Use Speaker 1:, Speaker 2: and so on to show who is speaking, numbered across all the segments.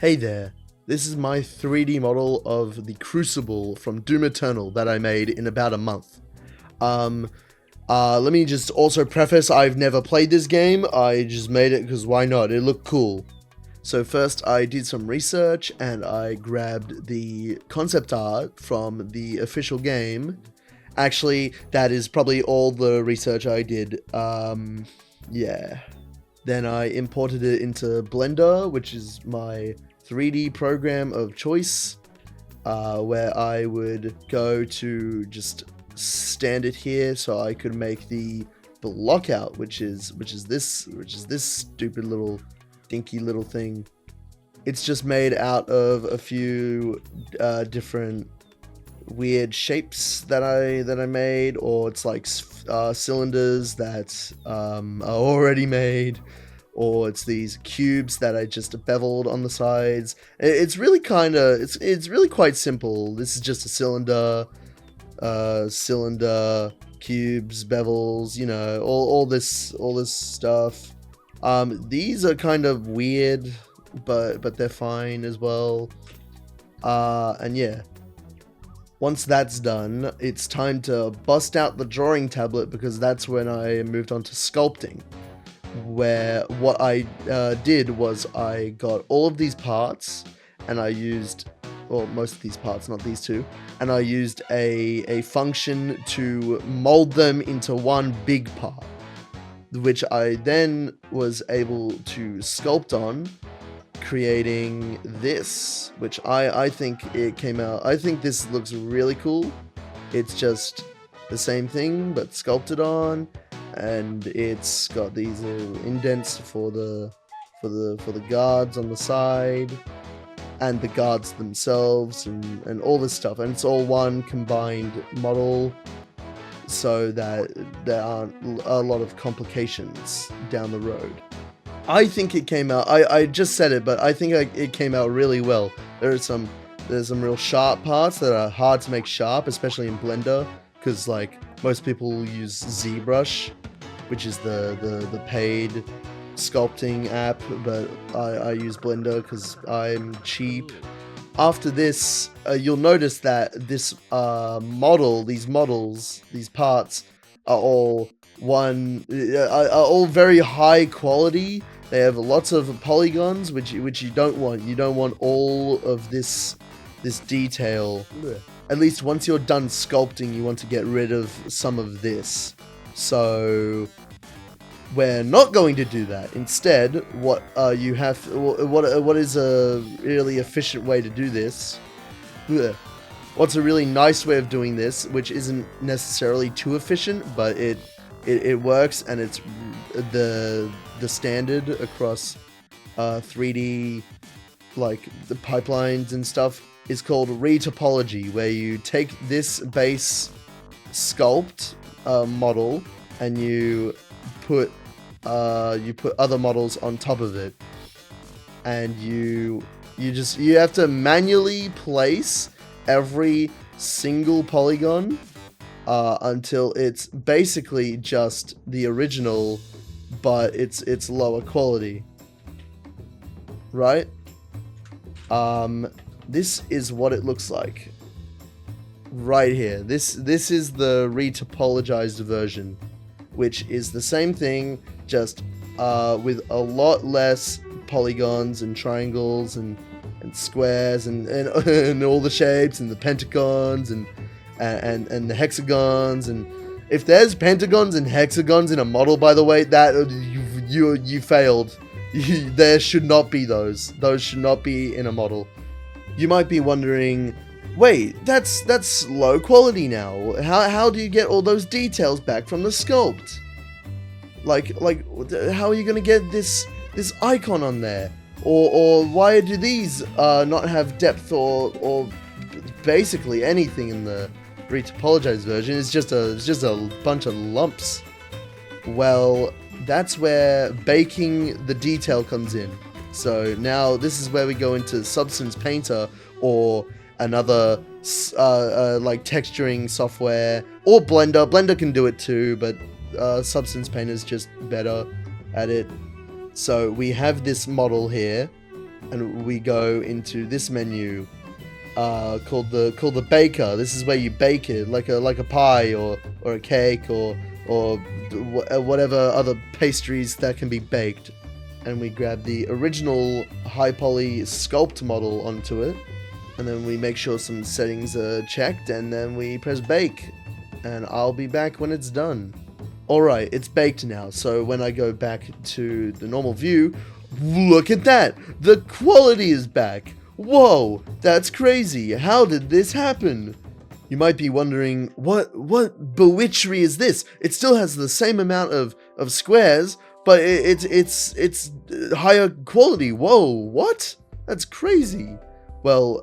Speaker 1: Hey there, this is my 3D model of the Crucible from Doom Eternal that I made in about a month. Let me just also preface, I've never played this game, I just made it because why not, it looked cool. So first I did some research and I grabbed the concept art from the official game. Actually, that is probably all the research I did, yeah. Then I imported it into Blender, which is my 3D program of choice, where I would go to just stand it here so I could make the Blockout, which is this stupid little dinky little thing. It's just made out of a few different weird shapes that I made, or it's like cylinders that are already made, or it's these cubes that I just beveled on the sides. It's really it's really quite simple. This is just a cylinder, cubes, bevels, you know, all this stuff. These are kind of weird, but they're fine as well. And yeah. Once that's done, it's time to bust out the drawing tablet, because that's when I moved on to sculpting, where what I did was I got all of these parts and I used, well, most of these parts, not these two, and I used a function to mold them into one big part, which I then was able to sculpt on, creating this, which I think it came out. I think this looks really cool. It's just the same thing but sculpted on, and it's got these little indents for the guards on the side, and the guards themselves, and all this stuff, and it's all one combined model, so that there aren't a lot of complications down the road. I think it came out, I just said it, but I think it came out really well. There's some real sharp parts that are hard to make sharp, especially in Blender, because like most people use ZBrush, which is the paid sculpting app, but I use Blender because I'm cheap. After this, you'll notice that this these parts are all all very high quality. They have lots of polygons, which you don't want. You don't want all of this detail. At least once you're done sculpting, you want to get rid of some of this. So we're not going to do that. Instead, what is a really efficient way to do this? What's a really nice way of doing this, which isn't necessarily too efficient, but it works, and it's the standard across 3D, like the pipelines and stuff, is called Retopology, where you take this base sculpt model and you put other models on top of it, and you have to manually place every single polygon until it's basically just the original, but it's lower quality, right? This is what it looks like right here. This is the retopologized version, which is the same thing, just with a lot less polygons and triangles and squares and all the shapes and the pentagons and the hexagons. And if there's pentagons and hexagons in a model, by the way, that you failed. There should not be those. Those should not be in a model. You might be wondering, wait, that's low quality now. How do you get all those details back from the sculpt? Like how are you gonna get this icon on there? Or why do these not have depth or basically anything in the retopologized version? It's just a bunch of lumps. Well, that's where baking the detail comes in. So now this is where we go into Substance Painter or another like texturing software, or Blender. Blender can do it too, but Substance Painter is just better at it. So we have this model here, and we go into this menu called the baker. This is where you bake it like a pie or a cake or whatever other pastries that can be baked. And we grab the original high poly sculpt model onto it, and then we make sure some settings are checked, and then we press bake, and I'll be back when it's done. Alright, it's baked now, so when I go back to the normal view, look at that! The quality is back! Whoa, that's crazy! How did this happen? You might be wondering, what bewitchery is this? It still has the same amount of squares, but it's higher quality. Whoa, what? That's crazy. Well,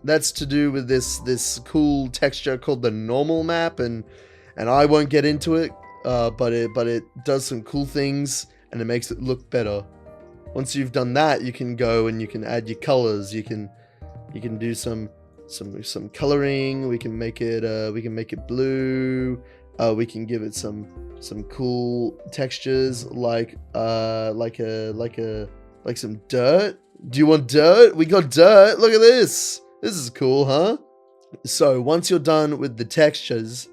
Speaker 1: that's to do with this cool texture called the normal map, and I won't get into it, but it does some cool things, and it makes it look better. Once you've done that, you can go and you can add your colors. You can do some coloring. We can make it blue. We can give it some cool textures like some dirt. Do you want dirt? We got dirt. Look at this. This is cool, huh? So once you're done with the textures,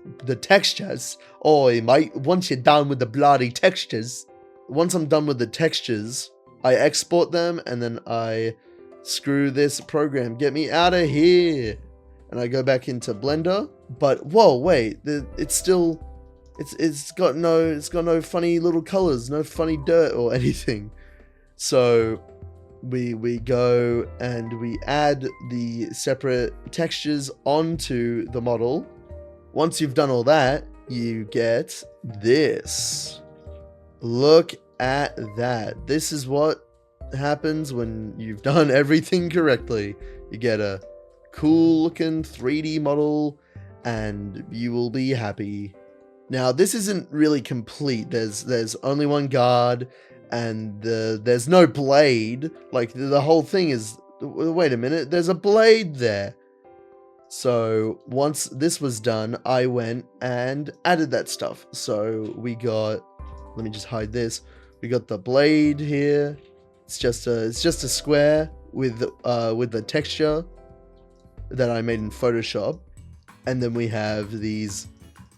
Speaker 1: oi mate, once you're done with the bloody textures, once I'm done with the textures, I export them and then I screw this program. Get me out of here. And I go back into Blender. But whoa, wait, it's got no funny little colors, no funny dirt or anything. So we go and we add the separate textures onto the model. Once you've done all that, you get this. Look at that. This is what happens when you've done everything correctly. You get a cool looking 3D model and you will be happy. Now this isn't really complete. There's only one guard and there's no blade. Like the whole thing is, wait a minute, there's a blade there. So once this was done, I went and added that stuff. So we got, let me just hide this. We got the blade here. It's just a square with the texture that I made in Photoshop. And then we have these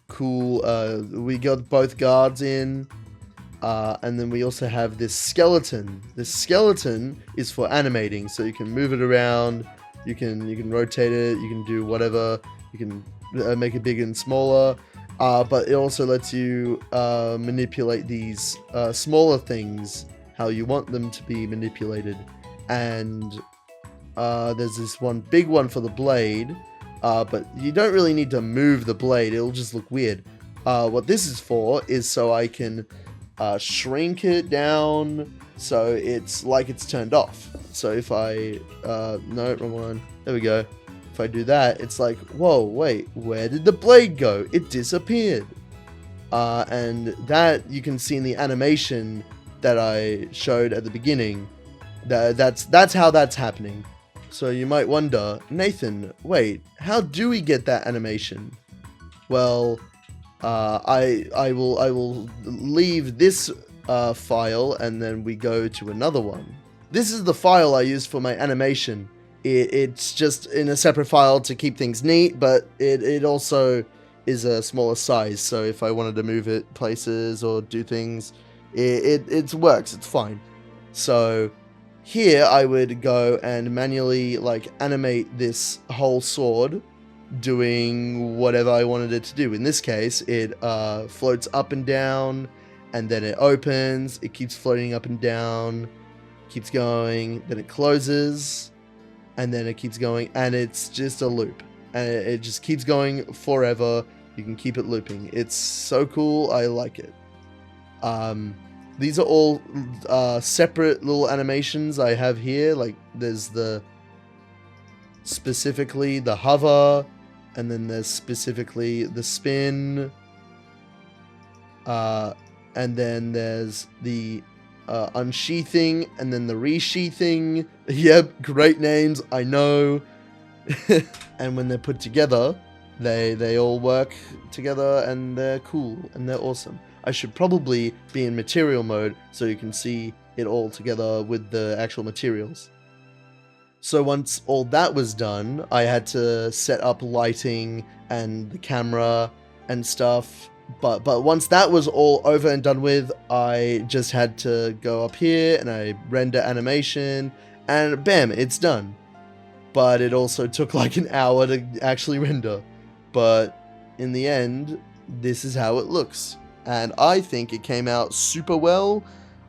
Speaker 1: cool, we got both guards in, and then we also have this skeleton. This skeleton is for animating, so you can move it around, you can rotate it, you can do whatever, you can make it bigger and smaller, but it also lets you manipulate these smaller things how you want them to be manipulated. And there's this one big one for the blade, but you don't really need to move the blade, it'll just look weird. What this is for is so I can shrink it down so it's like it's turned off. So if I, no, wrong one, there we go. If I do that, it's like, whoa, wait, where did the blade go? It disappeared. And that you can see in the animation that I showed at the beginning. That's how that's happening. So you might wonder, Nathan, wait, how do we get that animation? Well, I will leave this file and then we go to another one. This is the file I use for my animation. It's just in a separate file to keep things neat, but it also is a smaller size. So if I wanted to move it places or do things, it works. It's fine. So here I would go and manually like animate this whole sword doing whatever I wanted it to do. In this case, it floats up and down, and then it opens, it keeps floating up and down, keeps going, then it closes, and then it keeps going, and it's just a loop. And it just keeps going forever. You can keep it looping. It's so cool, I like it. These are all separate little animations I have here. Like there's specifically the hover, and then there's specifically the spin, and then there's the unsheathing, and then the resheathing. Yep, great names, I know. And when they're put together, they all work together, and they're cool, and they're awesome. I should probably be in material mode so you can see it all together with the actual materials. So once all that was done, I had to set up lighting and the camera and stuff. But once that was all over and done with, I just had to go up here and I render animation and bam, it's done. But it also took like an hour to actually render. But in the end, this is how it looks. And I think it came out super well.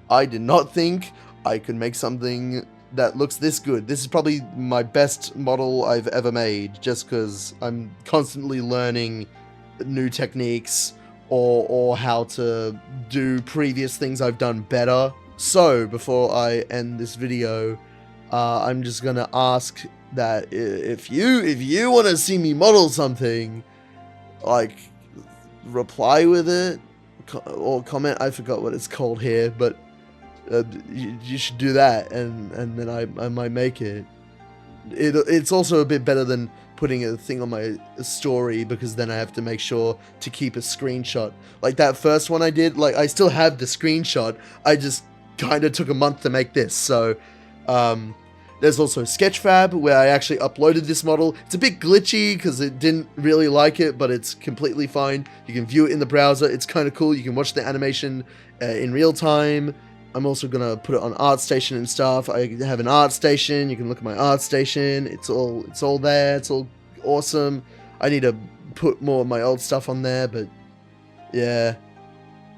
Speaker 1: I did not think I could make something that looks this good. This is probably my best model I've ever made, just because I'm constantly learning new techniques or how to do previous things I've done better. So before I end this video, I'm just gonna ask that if you want to see me model something, like, reply with it or comment. I forgot what it's called here, but you should do that, and then I might make it. It's also a bit better than putting a thing on my story, because then I have to make sure to keep a screenshot. Like that first one I did, like I still have the screenshot. I just kind of took a month to make this. So there's also Sketchfab, where I actually uploaded this model. It's a bit glitchy because it didn't really like it, but it's completely fine. You can view it in the browser. It's kind of cool. You can watch the animation in real time. I'm also gonna put it on ArtStation and stuff. I have an ArtStation. You can look at my ArtStation. It's all there. It's all awesome. I need to put more of my old stuff on there, but yeah.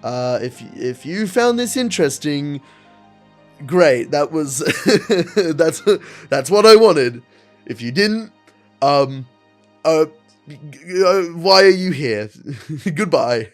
Speaker 1: If you found this interesting, great. That was that's what I wanted. If you didn't, why are you here? Goodbye.